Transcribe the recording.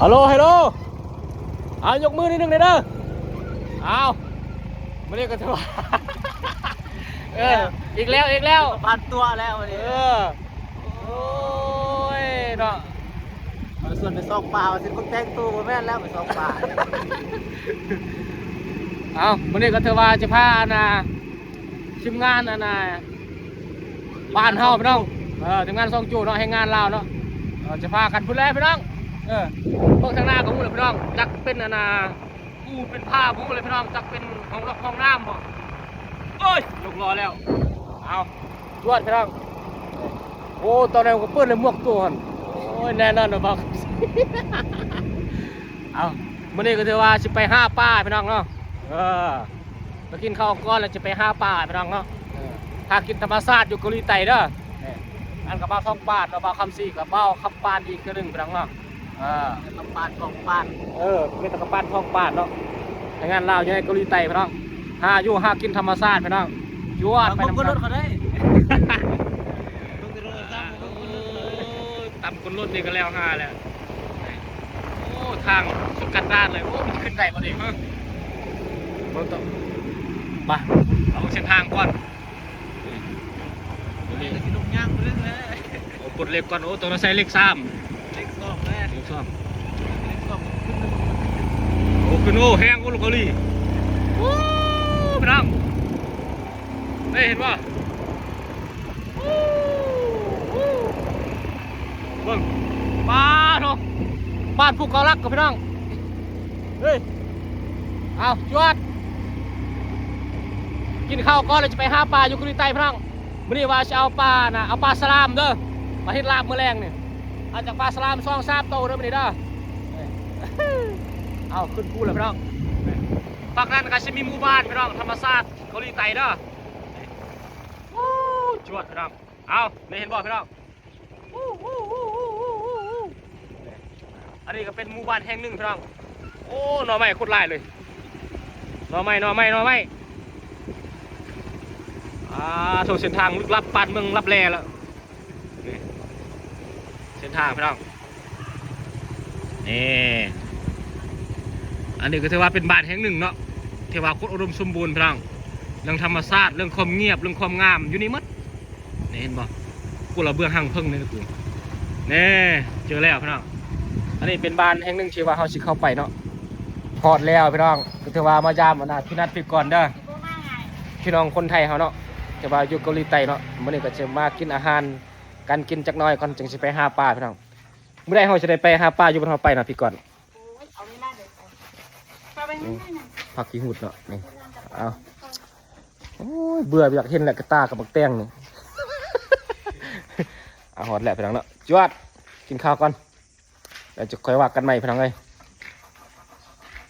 ฮัลโหลฮัลโหลเอายกมือนิดนึงเลยเด้อเอาไม่ได้กันเถอะอีกแล้วพันตัวแล้ววันนี้โอ้ยเนาะส่วนไปซอกปลาสิคนแต่งตัวแม่นแล้วไปซอกปลาเอาไม่ได้กันเถอะว่าจะพาชิมงานบ้านเฮาพี่น้องทีมงานซองจูเนาะให้งานลาวเนาะจะพากันพูดแล้วพี่น้องพวกทางหน้าของผมเลยพี่น้องจักเป็นกูเป็นผ้าผมเลยพี่น้องจักเป็นห้องน้ำบ่โอ้ยลงรอแล้วเอาจวดพี่น้องโอ้ตอนนี้ก็เปิดเลยหมวกตัวหันโอ้ยแน่นอนนะบอกเอาเมื่อนี้ก็ถือว่าจะไป5 ป้าพี่น้องเนาะไปกินข้าวก้อนแล้วจะไป5 ป้าพี่น้องเนาะถ้ากินธรรมชาติอยู่เกาหลีใต้เด้ออันกับบ้าท้องปาดกับบ้าคำซีกับบ้าคำปานอีกกระดึงพี่น้องเนาะคำปานของปานไม่ต้องกระปั้นท้องปาดเนาะในงานลาวยังไงเกาหลีใต้พี่น้องหากินธรรมชาติพี่น้องจวดไปน้ำกันตำคนรถนี่ก็แล้วแล้วโอ้ทางสุดกันด้านเลยโอ้มันขึ้นได้พอดีมั้งมันต้องไปเอาเส้นทางก่อนลูกย่างเรื่องเลยปลดเล็กก่อนโอ้ตัวเราใส่เล็กเล็กสองเลยเล็กสองโอ้ขึ้นโอ้แห้งโอ้ลูกเกาหลีโอ้พี่น้องได้เห็นป่ะเบิ่งป้าเนาะบ้านภูเขารักกับพี่น้องเฮ้ยเอาจวดกินข้าวก่อนเราจะไป5 ปลาอยู่เกาหลีใต้พี่น้องมื่อนี้ว่าจะเอาปลาเอาปลาสลามเด้อมาเฮ็ดลาบมื้อแรงเนี่ยเอาจากปลาสลาม2-3 โตเด้อมื่อนี้เด้อเอาขึ้นกูเลยพี่น้องฝั่งนั้นก็จะมีหมู่บ้านพี่น้องธรรมชาติเกาหลีใต้เด้อจวดพี่น้องเอาได้เห็นบ่พี่น้องอันนี้ก็เป็นหมู่บ้านแห่งหนึ่งพี่น้องโอ้หน่อไม้โคตรหลายเลยหน่อไม้โซเส้นทางลึกลับปานเมืองลับแลแล้วนี่เส้นทางพี่น้องนี่อันนี้ก็ถือว่าเป็นบ้านแห่งหนึ่งเนาะที่ว่าโคตรอุดมสมบูรณ์พี่น้องเรื่องธรรมชาติเรื่องความเงียบเรื่องความงามอยู่นี่มัดนี่เห็นบ่กูเราเบื้องห่างเพิ่งเลยนะกูนี่เจอแล้วพี่น้องอันนี้เป็นบ้านแห่งหนึ่งที่ว่าเขาสิเข้าไปเนาะพอดแล้วพี่น้องก็ถือว่ามายามพี่นัดพี่ก่อนเด้อพี่น้องคนไทยเขาเนาะแต่ว่าอยู่เกาหลีใต้เนาะมื้อนี้ก็จะมากินอาหารการกินจักหน่อยก่อนจึงสิไป5 ปลาพี่น้องมื้อใดเฮาจะได้ไป5 ปลาอยู่บนเฮาไปนะพี่ก่อนผักขี้หูดเนาะนี่เอาโอ้ยเบื่ออยากเห็นแหละกระตากับบักแตงนี่เอาหอดแหละพี่น้องเนาะจวดกินข้าวก่อนแล้วจะค่อยว่ากันใหม่พี่น้องเอ้ย